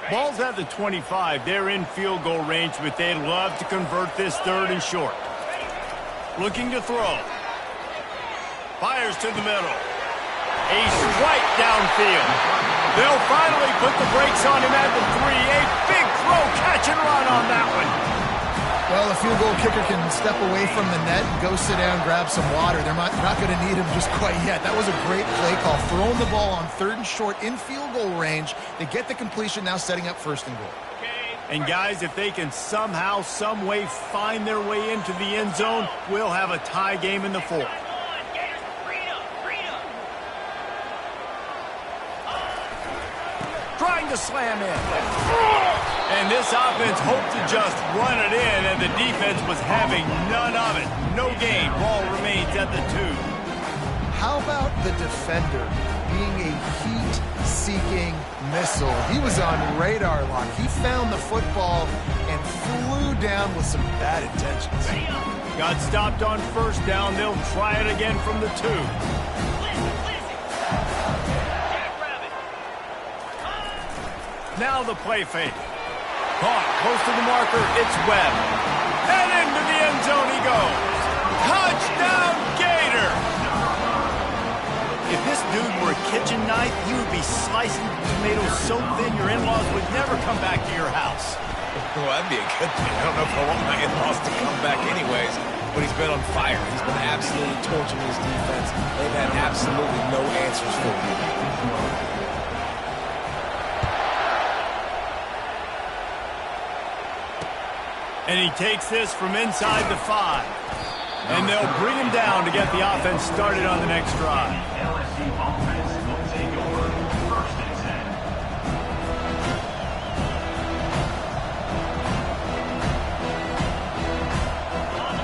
A: Ball's at the 25. They're in field goal range, but they'd love to convert this third and short. Looking to throw. Fires to the middle. A swipe downfield. They'll finally put the brakes on him at the 3. A big throw, catch and run on that one.
C: Well, a field goal kicker can step away from the net and go sit down, grab some water. They're not going to need him just quite yet. That was a great play call. Throwing the ball on third and short in field goal range. They get the completion, now setting up first and goal.
A: And guys, if they can somehow, some way find their way into the end zone, we'll have a tie game in the fourth. Trying to slam in. And this offense hoped to just run it in, and the defense was having none of it. No gain. Ball remains at the 2.
C: How about the defender being a heat-seeking missile? He was on radar lock. He found the football and flew down with some bad intentions.
A: Got stopped on first down. They'll try it again from the 2. Now the play fake. Caught close to the marker. It's Webb. And into the end zone he goes. Touchdown, Gator! If this dude were a kitchen knife, he would be slicing tomatoes so thin your in-laws would never come back to your house.
B: Well, that'd be a good thing. I don't know if I want my in-laws to come back anyways, but he's been on fire. He's been absolutely torching his defense. They've had absolutely no answers for him.
A: And he takes this from inside the 5. And they'll bring him down to get the offense started on the next drive.
D: LSU offense will take over first and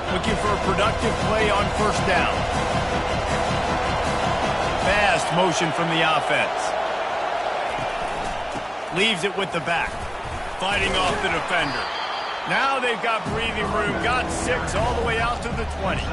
D: 10.
A: Looking for a productive play on first down. Fast motion from the offense. Leaves it with the back. Fighting off the defender. Now they've got breathing room. Got 6 all the way out to the 20.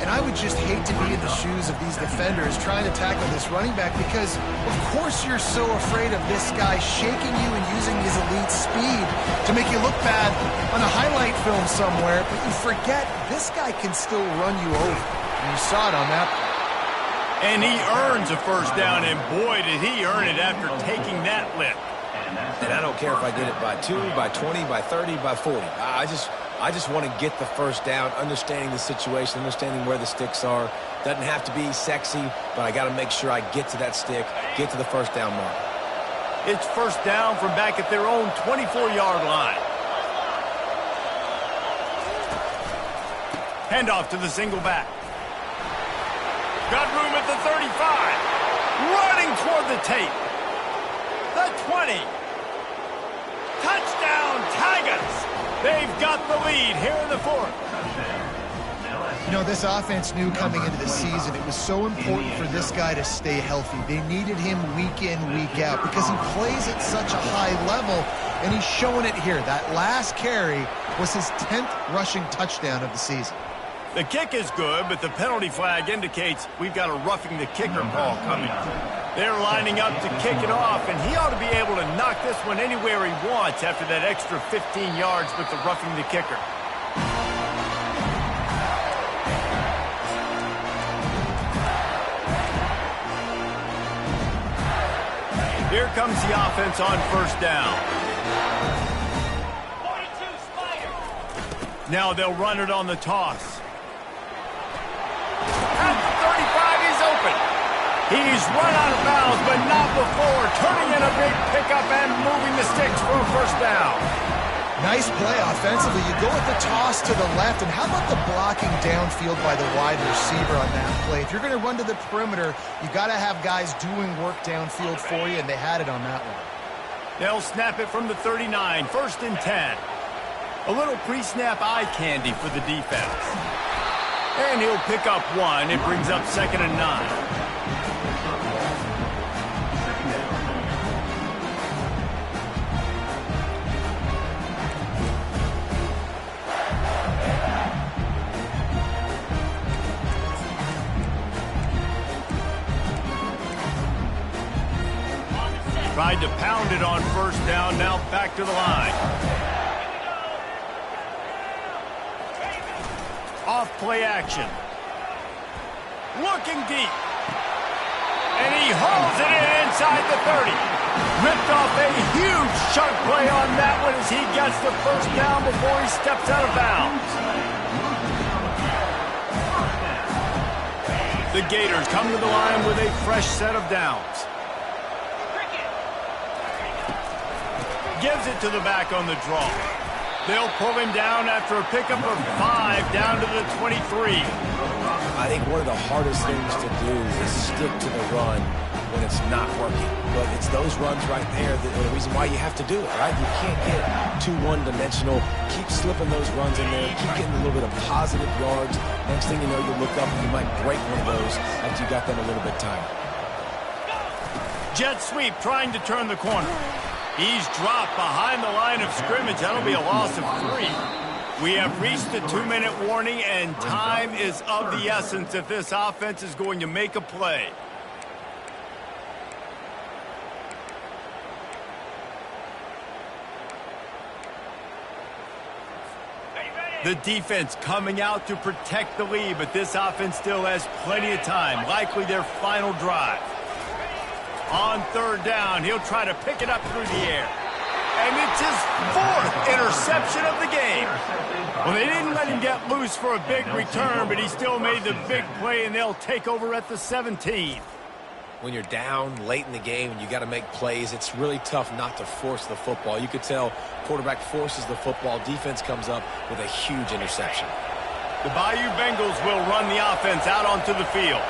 C: And I would just hate to be in the shoes of these defenders trying to tackle this running back because, of course, you're so afraid of this guy shaking you and using his elite speed to make you look bad on a highlight film somewhere, but you forget this guy can still run you over. And you saw it on that play.
A: And he earns a first down, and boy, did he earn it after taking that lick.
B: And I don't care if I get it by 2, by 20, by 30, by 40. I just want to get the first down, understanding the situation, understanding where the sticks are. Doesn't have to be sexy, but I got to make sure I get to that stick, get to the first down mark.
A: It's first down from back at their own 24-yard line. Handoff to the single back. Got room at the 35. Running toward the tape. The 20. Touchdown, Tigers. They've got the lead here in the fourth.
C: You know, this offense knew coming into the season it was so important for this guy to stay healthy. They needed him week in, week out because he plays at such a high level, and he's showing it here. That last carry was his 10th rushing touchdown of the season.
A: The kick is good, but the penalty flag indicates we've got a roughing the kicker call coming. They're lining up to kick it off, and he ought to be able to knock this one anywhere he wants after that extra 15 yards with the roughing the kicker. Here comes the offense on first down. Now they'll run it on the toss. At the 35, he's open. He's run out of bounds, but not before turning in a big pickup and moving the sticks for a first down.
C: Nice play offensively. You go with the toss to the left, and how about the blocking downfield by the wide receiver on that play? If you're going to run to the perimeter, you got to have guys doing work downfield for you, and they had it on that one.
A: They'll snap it from the 39, 1st and 10. A little pre-snap eye candy for the defense. And he'll pick up 1. It brings up 2nd and 9. Tried to pound it on 1st down, now back to the line. Off play action. Looking deep. And he hauls it in inside the 30. Ripped off a huge chunk play on that one as he gets the 1st down before he steps out of bounds. The Gators come to the line with a fresh set of downs. Gives it to the back on the draw. They'll pull him down after a pickup of 5 down to the 23.
B: I think one of the hardest things to do is stick to the run when it's not working. But it's those runs right there that are the reason why you have to do it, right? You can't get too one-dimensional. Keep slipping those runs in there. Keep getting a little bit of positive yards. Next thing you know, you look up and you might break one of those after you got them a little bit tired.
A: Jet sweep trying to turn the corner. He's dropped behind the line of scrimmage. That'll be a loss of 3. We have reached the 2-minute warning, and time is of the essence if this offense is going to make a play. The defense coming out to protect the lead, but this offense still has plenty of time, likely their final drive. On 3rd down, he'll try to pick it up through the air. And it's his 4th interception of the game. Well, they didn't let him get loose for a big return, but he still made the big play, and they'll take over at the 17.
B: When you're down late in the game and you got to make plays, it's really tough not to force the football. You could tell quarterback forces the football. Defense comes up with a huge interception.
A: The Bayou Bengals will run the offense out onto the field.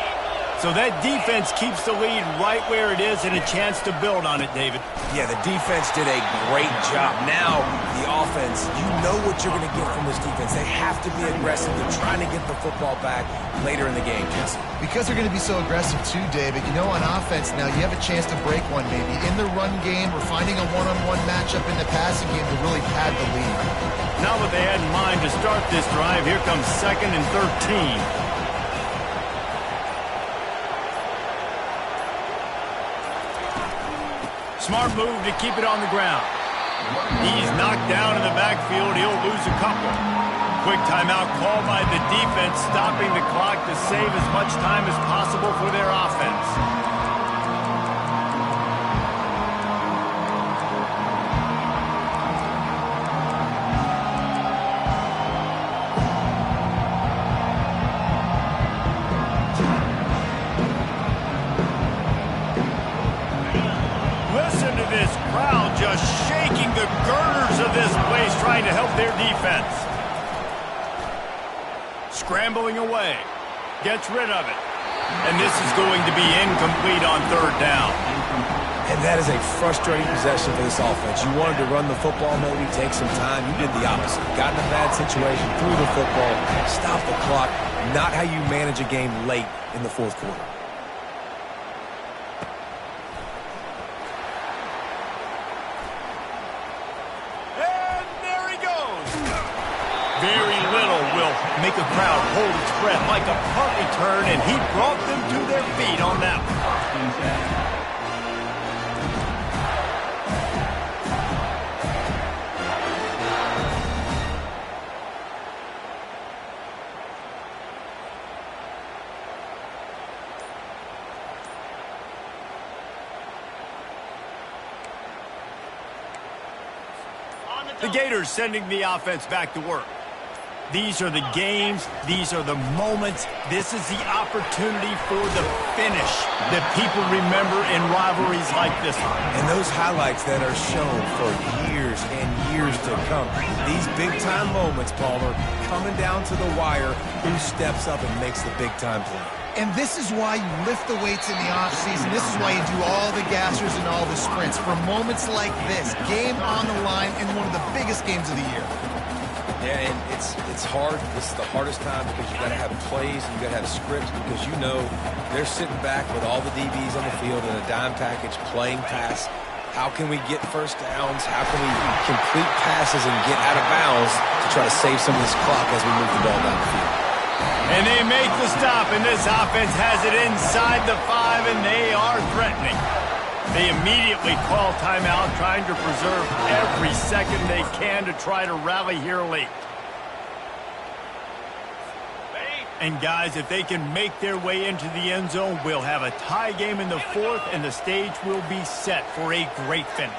A: So that defense keeps the lead right where it is and a chance to build on it, David.
B: Yeah, the defense did a great job. Now, the offense, you know what you're going to get from this defense. They have to be aggressive. They're trying to get the football back later in the game, Jesse.
C: Because they're going to be so aggressive too, David. You know, on offense now, you have a chance to break one maybe. In the run game, we're finding a one-on-one matchup in the passing game to really pad the lead.
A: Now what they had in mind to start this drive, here comes 2nd and 13. Smart move to keep it on the ground. He's knocked down in the backfield. He'll lose a couple. Quick timeout called by the defense, stopping the clock to save as much time as possible for their offense. Just shaking the girders of this place, trying to help their defense. Scrambling away. Gets rid of it. And this is going to be incomplete on 3rd down.
B: And that is a frustrating possession for this offense. You wanted to run the football, maybe take some time. You did the opposite. Got in a bad situation, threw the football, stopped the clock. Not how you manage a game late in the 4th quarter.
A: Very little will make a crowd hold its breath like a punt return, and he brought them to their feet on that one. The Gators sending the offense back to work. These are the games. These are the moments. This is the opportunity for the finish that people remember in rivalries like this one.
B: And those highlights that are shown for years and years to come. These big-time moments, Palmer, coming down to the wire, who steps up and makes the big-time play.
C: And this is why you lift the weights in the offseason. This is why you do all the gassers and all the sprints. For moments like this, game on the line in one of the biggest games of the year.
B: Yeah, and it's hard. This is the hardest time because you got to have plays and you got to have scripts because you know they're sitting back with all the DBs on the field in a dime package playing pass. How can we get first downs? How can we complete passes and get out of bounds to try to save some of this clock as we move the ball down the field?
A: And they make the stop, and this offense has it inside the 5, and they are threatening. They immediately call timeout, trying to preserve every second they can to try to rally here late. And guys, if they can make their way into the end zone, we'll have a tie game in the 4th, and the stage will be set for a great finish.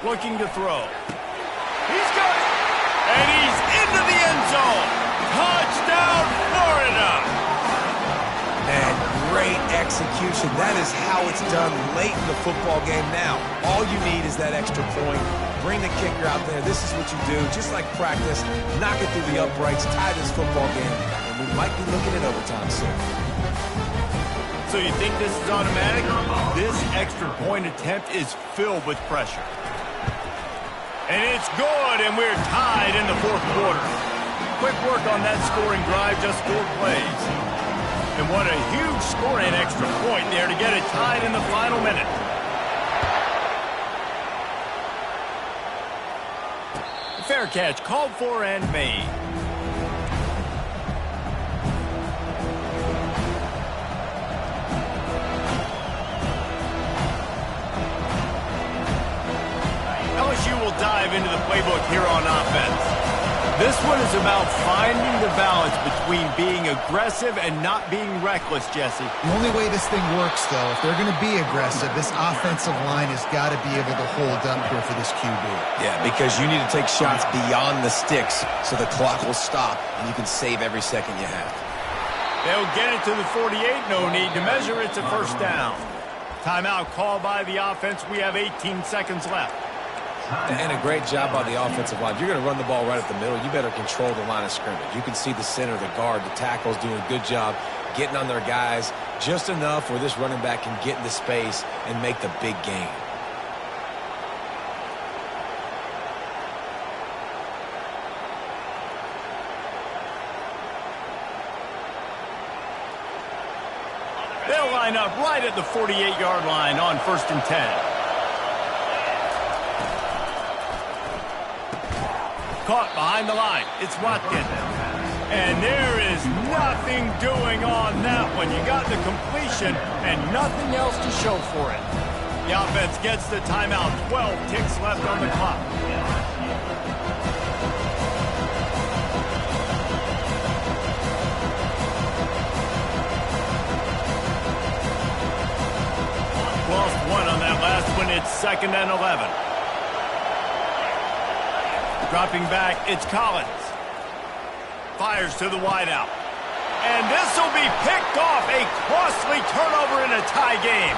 A: Looking to throw. He's got it! And he's into the end zone! Touchdown, Florida!
B: And great execution. That is how it's done late in the football game now. All you need is that extra point. Bring the kicker out there. This is what you do. Just like practice, knock it through the uprights, tie this football game, and we might be looking at overtime soon.
A: So you think this is automatic? This extra point attempt is filled with pressure. And it's good, and we're tied in the 4th quarter. Quick work on that scoring drive, just 4 plays. And what a huge score and extra point there to get it tied in the final minute. Fair catch, called for and made. LSU will dive into the playbook here on offense. This one is about finding the balance between being aggressive and not being reckless, Jesse.
C: The only way this thing works, though, if they're going to be aggressive, this offensive line has got to be able to hold up here for this QB.
B: Yeah, because you need to take shots beyond the sticks so the clock will stop and you can save every second you have.
A: They'll get it to the 48. No need to measure. It's a first down. Timeout called by the offense. We have 18 seconds left.
B: And a great job by the offensive line. If you're going to run the ball right at the middle, you better control the line of scrimmage. You can see the center, the guard, the tackles doing a good job getting on their guys just enough where this running back can get into space and make the big gain.
A: They'll line up right at the 48-yard line on 1st and 10. Caught behind the line. It's Watkins. And there is nothing doing on that one. You got the completion and nothing else to show for it. The offense gets the timeout. 12 ticks left on the clock. Lost one on that last one. It's 2nd and 11. Dropping back, it's Collins. Fires to the wideout. And this will be picked off. A costly turnover in a tie game.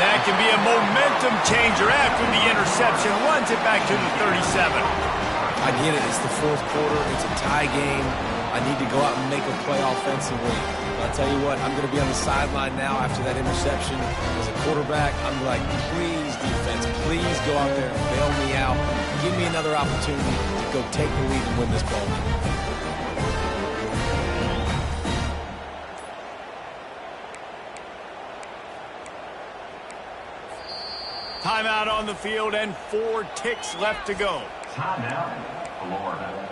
A: That can be a momentum changer after the interception. Runs it back to the 37.
B: I get it. It's the 4th quarter. It's a tie game. I need to go out and make a play offensively. But I'll tell you what, I'm going to be on the sideline now after that interception. As a quarterback, I'm like, please, defense, please go out there and bail me out. Give me another opportunity to go take the lead and win this ball.
A: Timeout on the field and 4 ticks left to go.
D: Timeout, Florida.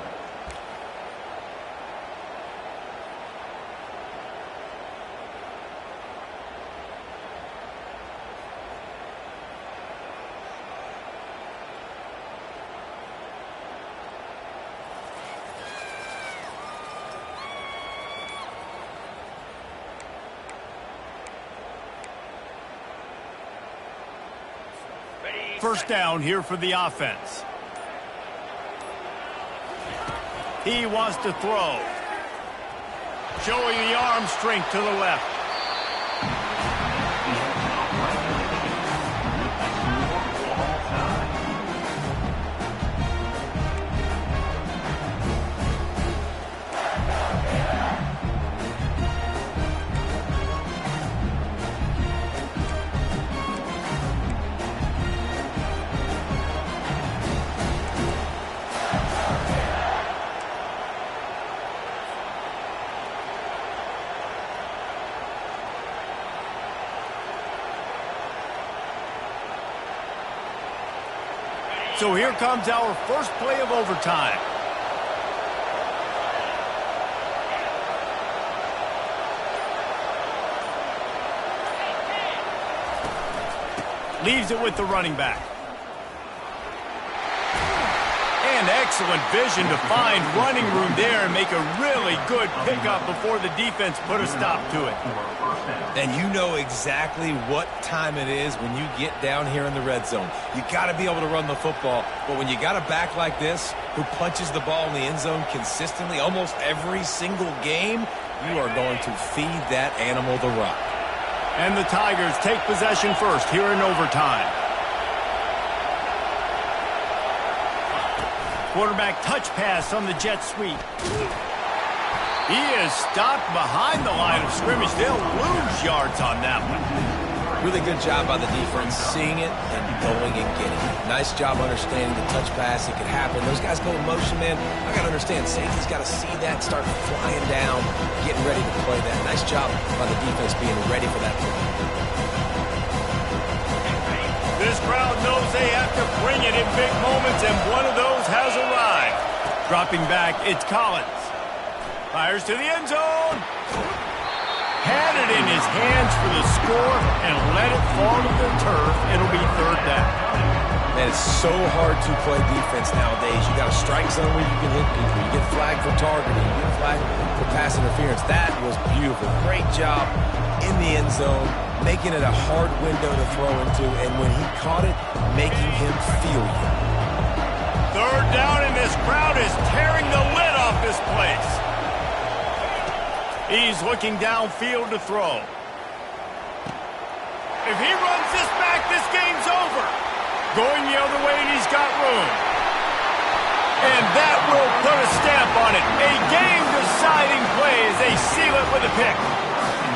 A: First down here for the offense. He wants to throw. Showing the arm strength to the left. So here comes our first play of overtime. Leaves it with the running back. And excellent vision to find running room there and make a really good pickup before the defense put a stop to it.
B: And you know exactly what time it is when you get down here in the red zone. You got to be able to run the football. But when you got a back like this who punches the ball in the end zone consistently almost every single game, you are going to feed that animal the rock.
A: And the Tigers take possession first here in overtime. Quarterback touch pass on the jet sweep. He is stopped behind the line of scrimmage. They'll lose yards on that one.
B: Really good job by the defense seeing it and going and getting it. Nice job understanding the touch pass. It could happen. Those guys go in motion, man. I got to understand. Safety's got to see that, start flying down, getting ready to play that. Nice job by the defense being ready for that play.
A: This crowd knows they have to bring it in big moments, and one of those has arrived. Dropping back, it's Collins. Fires to the end zone. Had it in his hands for the score and let it fall to the turf. It'll be third down.
B: Man, it's so hard to play defense nowadays. You got a strike zone where you can hit people. You get flagged for targeting. You get flagged for pass interference. That was beautiful. Great job in the end zone, making it a hard window to throw into, and when he caught it, making him feel you.
A: Third down, and this crowd is tearing the lid off this place. He's looking downfield to throw. If he runs this back, this game's over. Going the other way, and he's got room. And that will put a stamp on it. A game-deciding play as they seal it with a pick.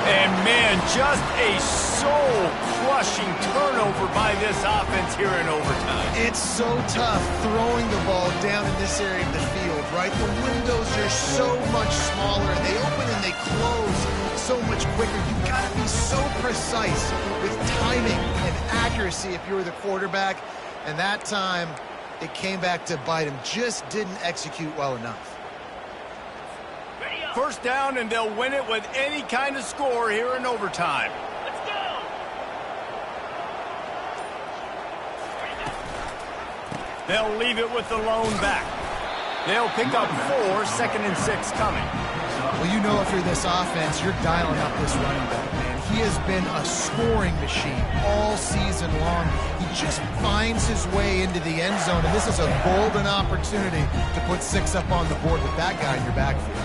A: And, man, just a soul-crushing turnover by this offense here in overtime.
C: It's so tough throwing the ball down in this area of the field, right? The windows are so much smaller, and they open and they close so much quicker. You've got to be so precise with timing and accuracy if you're the quarterback. And that time, it came back to bite him. Just didn't execute well enough.
A: First down, and they'll win it with any kind of score here in overtime.
F: Let's go!
A: They'll leave it with the lone back. They'll pick up 4, second and 6 coming.
C: Well, you know if you're this offense, you're dialing up this running back, man. He has been a scoring machine all season long. He just finds his way into the end zone, and this is a golden opportunity to put 6 up on the board with that guy in your backfield.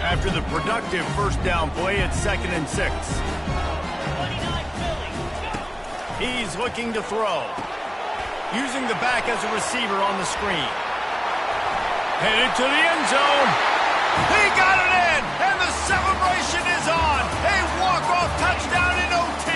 A: After the productive first down play, it's second and 6. He's looking to throw. Using the back as a receiver on the screen. Headed to the end zone. He got it in, and the celebration is on. A walk-off touchdown in OT.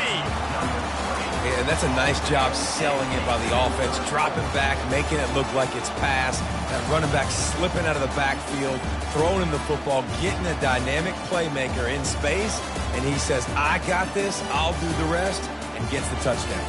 B: And that's a nice job selling it by the offense, dropping back, making it look like it's pass. That running back slipping out of the backfield, throwing him the football, getting a dynamic playmaker in space, and he says, I got this, I'll do the rest, and gets the touchdown.